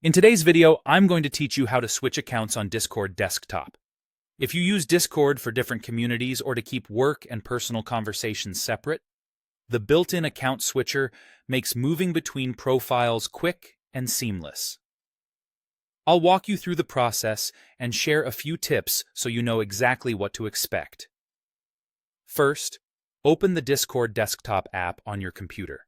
In today's video, I'm going to teach you how to switch accounts on Discord desktop. If you use Discord for different communities or to keep work and personal conversations separate, the built-in account switcher makes moving between profiles quick and seamless. I'll walk you through the process and share a few tips so you know exactly what to expect. First, open the Discord desktop app on your computer.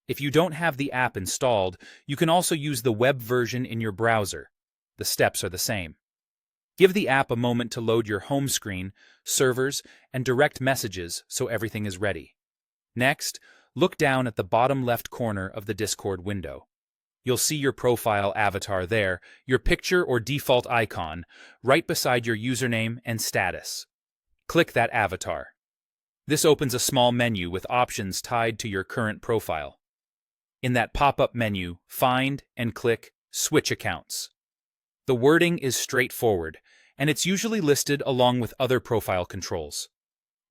If you don't have the app installed, you can also use the web version in your browser. The steps are the same. Give the app a moment to load your home screen, servers, and direct messages so everything is ready. Next, look down at the bottom left corner of the Discord window. You'll see your profile avatar there, your picture or default icon, right beside your username and status. Click that avatar. This opens a small menu with options tied to your current profile. In that pop-up menu, find and click Switch Accounts. The wording is straightforward, and it's usually listed along with other profile controls.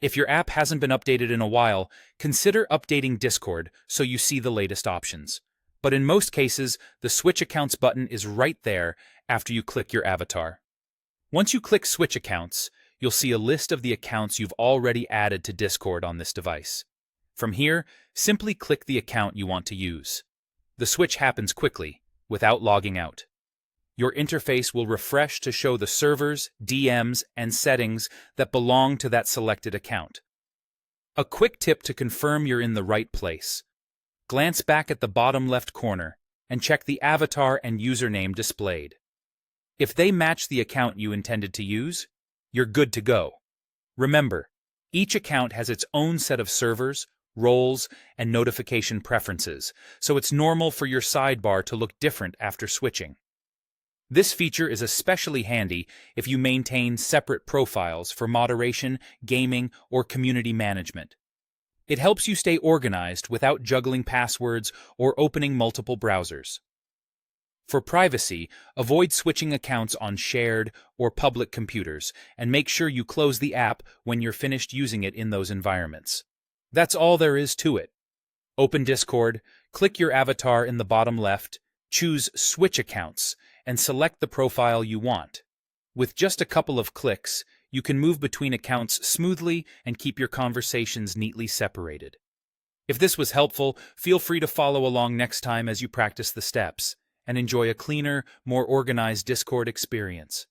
If your app hasn't been updated in a while, consider updating Discord so you see the latest options. But in most cases, the Switch Accounts button is right there after you click your avatar. Once you click Switch Accounts, you'll see a list of the accounts you've already added to Discord on this device. From here, simply click the account you want to use. The switch happens quickly, without logging out. Your interface will refresh to show the servers, DMs, and settings that belong to that selected account. A quick tip to confirm you're in the right place. Glance back at the bottom left corner and check the avatar and username displayed. If they match the account you intended to use, you're good to go. Remember, each account has its own set of servers, roles, and notification preferences, so it's normal for your sidebar to look different after switching. This feature is especially handy if you maintain separate profiles for moderation, gaming, or community management. It helps you stay organized without juggling passwords or opening multiple browsers. For privacy, avoid switching accounts on shared or public computers, and make sure you close the app when you're finished using it in those environments. That's all there is to it. Open Discord, click your avatar in the bottom left, choose Switch Accounts, and select the profile you want. With just a couple of clicks, you can move between accounts smoothly and keep your conversations neatly separated. If this was helpful, feel free to follow along next time as you practice the steps and enjoy a cleaner, more organized Discord experience.